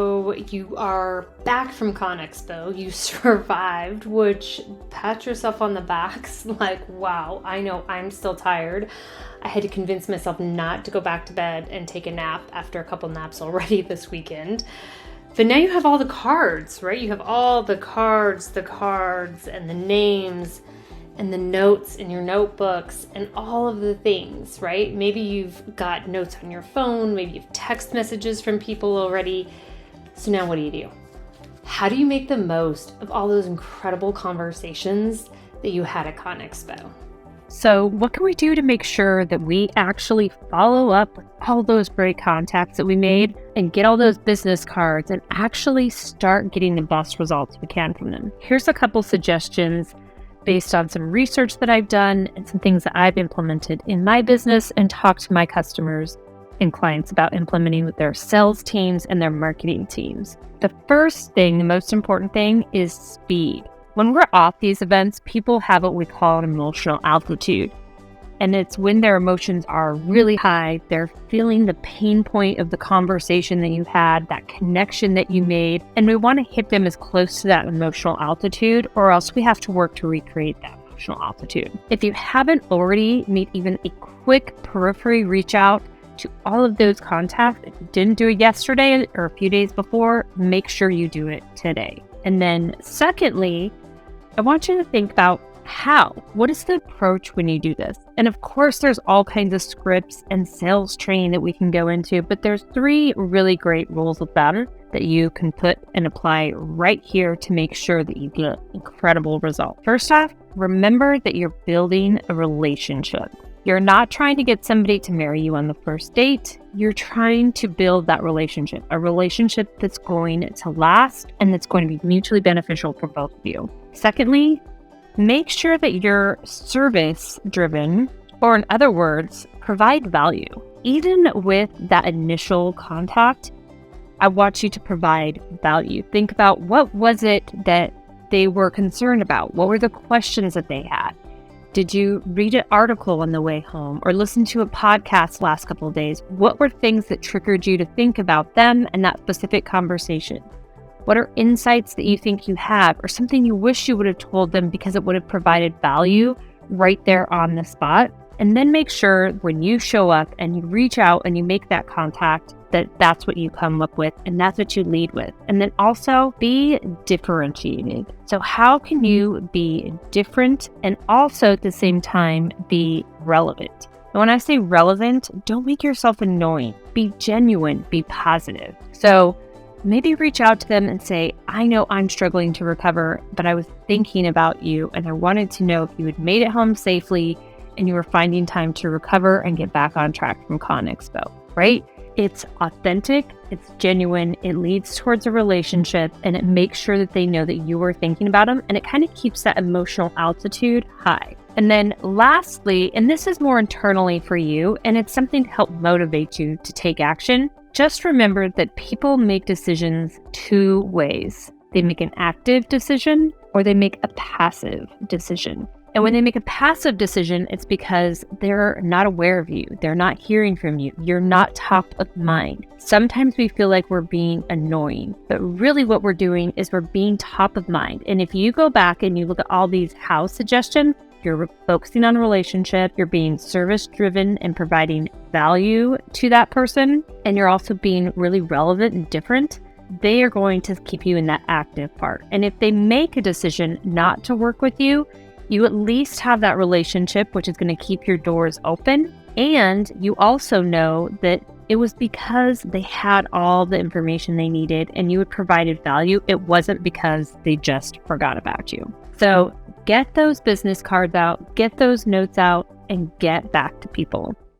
So you are back from Con Expo. You survived, which pat yourself on the back. Like, wow, I know I'm still tired. I had to convince myself not to go back to bed and take a nap after a couple naps already this weekend. But now you have all the cards, right? You have all the cards and the names and the notes in your notebooks and all of the things, right? Maybe you've got notes on your phone, maybe you've text messages from people already. So now what do? How do you make the most of all those incredible conversations that you had at Con Expo? So what can we do to make sure that we actually follow up with all those great contacts that we made and get all those business cards and actually start getting the best results we can from them? Here's a couple suggestions based on some research that I've done and some things that I've implemented in my business and talked to my customers and clients about implementing with their sales teams and their marketing teams. The first thing, the most important thing, is speed. When we're off these events, people have what we call an emotional altitude. And it's when their emotions are really high, they're feeling the pain point of the conversation that you had, that connection that you made, and we want to hit them as close to that emotional altitude, or else we have to work to recreate that emotional altitude. If you haven't already made even a quick periphery reach out to all of those contacts, if you didn't do it yesterday or a few days before, make sure you do it today. And then secondly, I want you to think about what is the approach when you do this? And of course, there's all kinds of scripts and sales training that we can go into, but there's 3 really great rules of thumb that you can put and apply right here to make sure that you get incredible results. First off, remember that you're building a relationship. You're not trying to get somebody to marry you on the first date. You're trying to build that relationship, a relationship that's going to last and that's going to be mutually beneficial for both of you. Secondly, make sure that you're service driven, or in other words, provide value. Even with that initial contact, I want you to provide value. Think about what was it that they were concerned about? What were the questions that they had? Did you read an article on the way home or listen to a podcast last couple of days? What were things that triggered you to think about them and that specific conversation? What are insights that you think you have or something you wish you would have told them because it would have provided value right there on the spot? And then make sure when you show up and you reach out and you make that contact that that's what you come up with and that's what you lead with. And then also be differentiated. So how can you be different and also at the same time be relevant? And when I say relevant, don't make yourself annoying. Be genuine, be positive. So maybe reach out to them and say, I know I'm struggling to recover, but I was thinking about you and I wanted to know if you had made it home safely and you were finding time to recover and get back on track from Con Expo, right? It's authentic, it's genuine, it leads towards a relationship, and it makes sure that they know that you are thinking about them, and it kind of keeps that emotional altitude high. And then lastly, and this is more internally for you, and it's something to help motivate you to take action, just remember that people make decisions 2 ways. They make an active decision or they make a passive decision. And when they make a passive decision, it's because they're not aware of you. They're not hearing from you. You're not top of mind. Sometimes we feel like we're being annoying, but really what we're doing is we're being top of mind. And if you go back and you look at all these how suggestions, you're focusing on a relationship, you're being service driven and providing value to that person, and you're also being really relevant and different, they are going to keep you in that active part. And if they make a decision not to work with you, you at least have that relationship, which is going to keep your doors open. And you also know that it was because they had all the information they needed and you had provided value. It wasn't because they just forgot about you. So get those business cards out, get those notes out, and get back to people.